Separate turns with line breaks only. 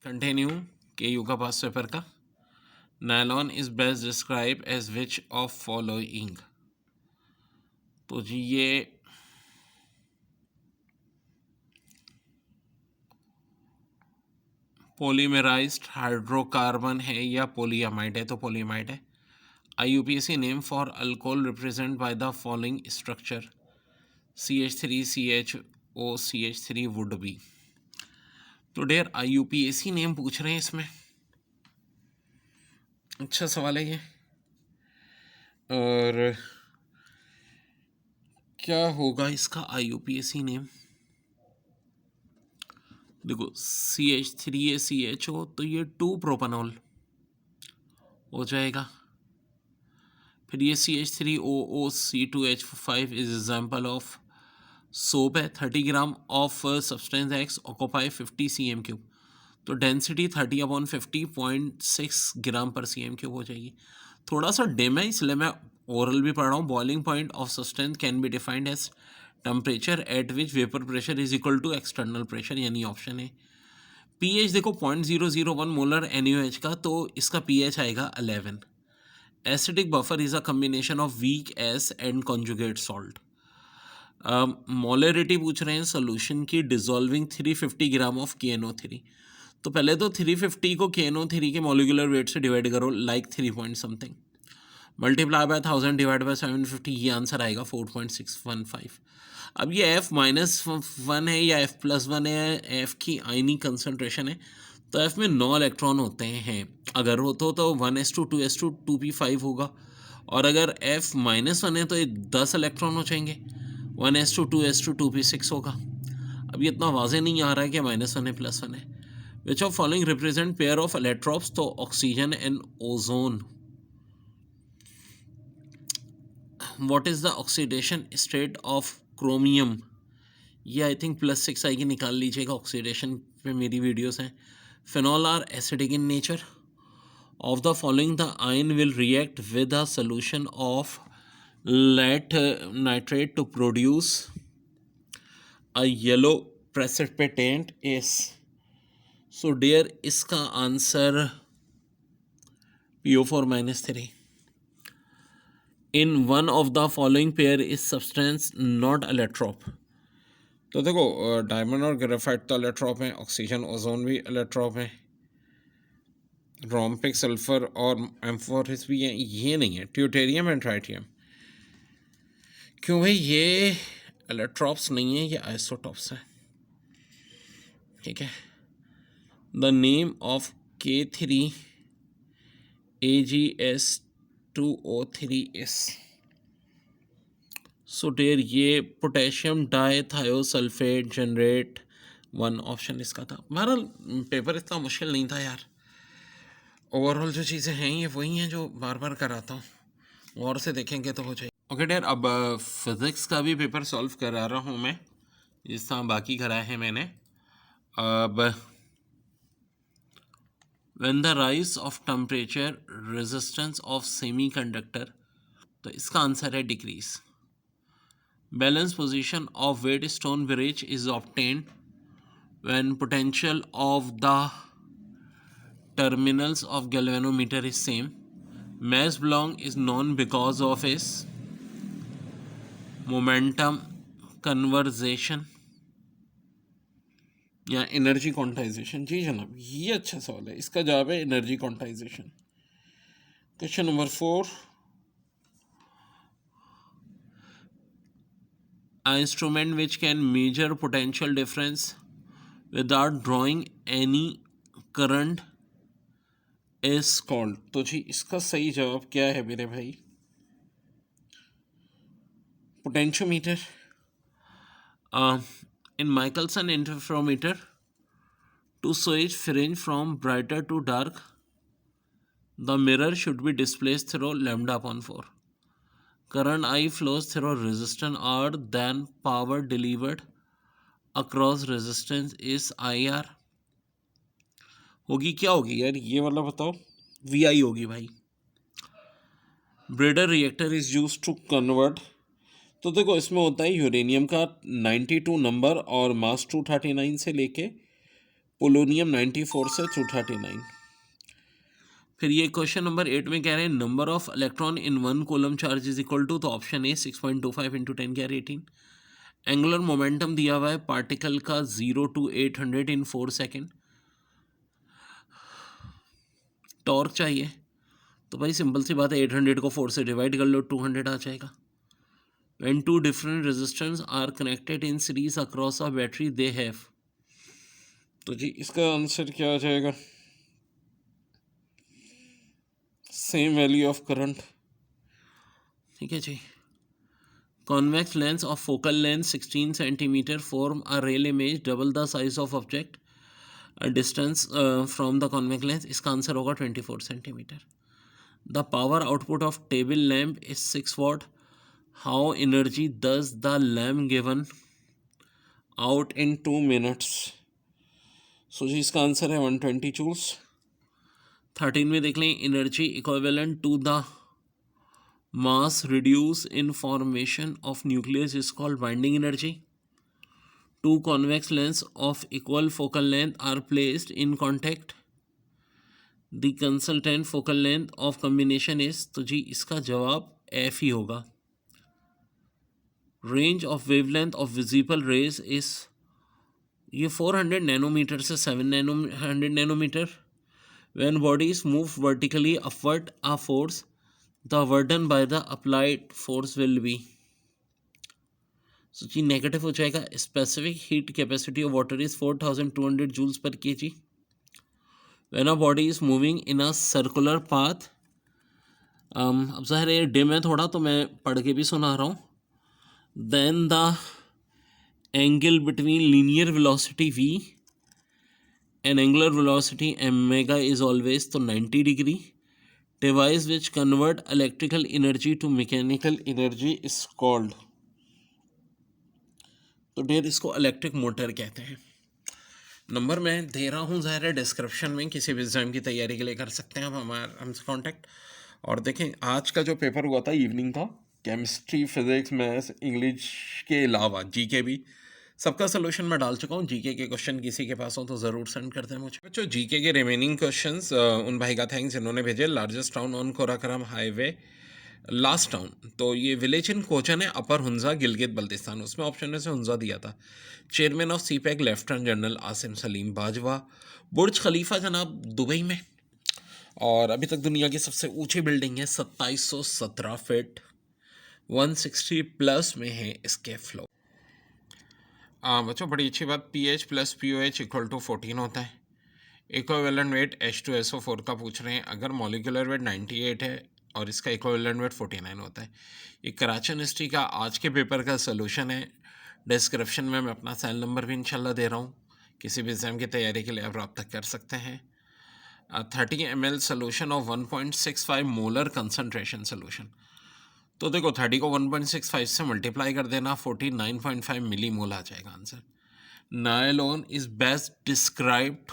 Continue के U का past paper का। Nylon is best describe as which of following. तो जी ये पॉलीमराइज्ड हाइड्रोकार्बन है या पॉलीअमाइड है, तो पॉलीअमाइड है। IUPAC name for alcohol represent by the following structure CH3 CHO CH3 would be. तो डेयर IUPAC नेम पूछ रहे हैं इसमें, अच्छा सवाल है ये। और क्या होगा इसका IUPAC नेम? देखो CH3CHO, तो ये 2 प्रोपानॉल हो जाएगा। फिर ये CH3OOC2H5 is example of soap है। 30 gram of substance x occupy 50 cm3। तो डेंसिटी 30/50 0.6 ग्राम पर cm3 हो जाएगी। थोड़ा सा डिम है इसलिए मैं ओरल भी पढ़ रहा हूँ। Boiling point of substance can be defined as temperature at which vapour pressure is equal to external pressure, यानी ऑप्शन है। पीएच देखो 0.001 मोलर NaOH का, तो इसका पीएच आएगा 11। Acidic buffer is a combination of weak acid and conjugate salt. Molarity पूछ रहे हैं सोल्यूशन की डिजॉल्विंग 350 ग्राम ऑफ KNO3। तो पहले तो 350 को KNO3 के मोलिकुलर वेट से डिवाइड करो, like 3 point something, multiply by 1000 divide by 750, ये आंसर आएगा 4.615। अब ये F-1 है या F+1 है, F की आयनिक कंसनट्रेशन है, तो F में 9 इलेक्ट्रॉन होते हैं। अगर हो तो 1s2 2s2 2p5 होगा, और अगर F-1 है तो ये 10 इलेक्ट्रॉन हो जाएंगे, 1s2 2s2 2p6 होगा। अब ये इतना वाजे नहीं आ रहा है कि -1 है +1 है। Which of following represent pair of electrons, तो oxygen and ozone. What is the oxidation state of chromium? ये आई थिंक +6 आएगी, निकाल लीजिएगा, ऑक्सीडेशन पे मेरी वीडियोस हैं। Phenol are acidic in nature. Of the following the ion will react with a solution of lead nitrate to produce a yellow precipitant is. So dear इसका answer PO4-3। In one of the following pair is substance not allotrope. तो देखो diamond और graphite तो एलेट्रॉप हैं, oxygen ozone भी एलेट्रॉप है, रोम्पिक sulphur और एम्फोरिस भी हैं, ये नहीं है ट्यूटेरियम एंड ट्राइटियम। क्यों भाई, ये एलेट्रॉप्स नहीं है, ये आइसोटॉप्स है। ठीक है। The name of K3AgS2O3 is. So there ये पोटेशियम डाइथायोसल्फेट जनरेट 1 ऑप्शन इसका था। बहरहाल पेपर इतना मुश्किल नहीं था यार। ओवरऑल जो चीज़ें हैं ये वही हैं जो बार बार कराता हूँ, और से देखेंगे तो हो जाए। ओके डेयर, अब फिज़िक्स का भी पेपर सॉल्व करा रहा हूँ मैं, जिस तरह बाकी कराए हैं मैंने। अब when the rise of temperature resistance of semiconductor, तो इसका आंसर है decrease. Balance position of Wheatstone bridge is obtained when potential of the terminals of galvanometer is same. Mass Planck is known because of his momentum conservation या energy quantization. जी जनाब, ये अच्छा सवाल है, इसका जवाब है energy quantization. Question number 4, an instrument which can measure potential difference without drawing any current is called। तो जी इसका सही जवाब क्या है मेरे भाई? Potentiometer. In Michelson interferometer, to switch fringe from brighter to dark, the mirror should be displaced through λ/4. Current I flows through resistance R, then power delivered across resistance is IR। होगी क्या होगी यार, ये वाला बताओ। VI होगी भाई। Breeder reactor is use to convert. तो देखो इसमें होता है यूरेनियम का 92 नंबर और मास 239 से लेके पोलोनियम 94 से 239। फिर ये क्वेश्चन नंबर 8 में कह रहे हैं number of electron in 1 coulomb charge is equal to, तो ऑप्शन ए 6.25 इंटू 10 के 18। एंगुलर मोमेंटम दिया हुआ है पार्टिकल का 0 to 800 इन 4 सेकेंड। टॉर्क चाहिए, तो भाई सिंपल सी बात है 800 को 4 से डिवाइड कर लो, 200 आ जाएगा। When two different resistors are connected in series across a battery, they have, तो जी इसका आंसर क्या आ जाएगा? Same value of current. ठीक है जी। Convex lens of focal length 16 centimeter form a real image double the size of object a distance from the convex lens, इसका answer होगा 24 centimetre. The power output of table lamp is 6 watt. How energy does the lamp given out in 2 minutes? So जी इसका answer है 120 joules. 13 में देख लें, energy equivalent to the mass reduce in formation of nucleus is called binding energy. Two convex lens of equal focal length are placed in contact, the consultant focal length of combination is, तो जी इसका जवाब F ही होगा। Range of wavelength of visible rays is, ये 400 nanometre से 700 nanometre. When bodies move vertically upward a force, the burden by the applied force will be, so जी negative हो जाएगा। Specific heat capacity of water is 4200 joules per kg। When a body is moving in a circular path, अब ज़ाहिर है dim है थोड़ा तो मैं पढ़ के भी सुना रहा हूँ। Then the angle between linear velocity v and angular velocity omega is always, तो 90 degree. Device which convert electrical energy to mechanical energy is called, तो डेर इसको इलेक्ट्रिक मोटर कहते हैं। नंबर मैं दे रहा हूँ, ज़ाहिर है डिस्क्रिप्शन में किसी भी एग्जाम की तैयारी के लिए कर सकते हैं आप हमसे कांटेक्ट। और देखें आज का जो पेपर हुआ था इवनिंग था, केमिस्ट्री, फिजिक्स, मैथ्स, इंग्लिश के अलावा जीके भी, सबका सोल्यूशन मैं डाल चुका हूँ। जीके के क्वेश्चन किसी के पास हो तो ज़रूर सेंड कर दें मुझे। बच्चों जीके के रिमेनिंग क्वेश्चंस उन भाई का थैंक्स जिन्होंने भेजे। Largest town on Karakoram highway, last town, तो ये विलेज इन कोचन है, अपर हुंजा, गिलगित बल्तिस्तान। उसमें ऑप्शन में से हुंजा दिया था। Chairman of CPEC lieutenant general Asim Saleem Bajwa. Burj Khalifa जनाब दुबई में, और अभी तक दुनिया की सबसे ऊंची बिल्डिंग है, 2717 फीट, 160 प्लस में है इसके फ्लोर। बच्चों बड़ी अच्छी बात, pH plus POH equal to 14 होता है। इक्विवेलेंट वेट H2SO4 का पूछ रहे हैं। अगर मॉलिक्यूलर वेट 98 है और इसका इक्विवेलेंट वेट 49 होता है। ये कराचन हिस्ट्री का आज के पेपर का सोल्यूशन है। डिस्क्रिप्शन में मैं अपना सेल नंबर भी इंशाल्लाह दे रहा हूँ, किसी भी एग्जाम की तैयारी के लिए आप रब्ता कर सकते हैं। 30 ml solution of 1.65 molar concentration solution, तो देखो 30 को 1.65 से मल्टीप्लाई कर देना, 49.5 मिली मोल आ जाएगा answer. Nylon is best described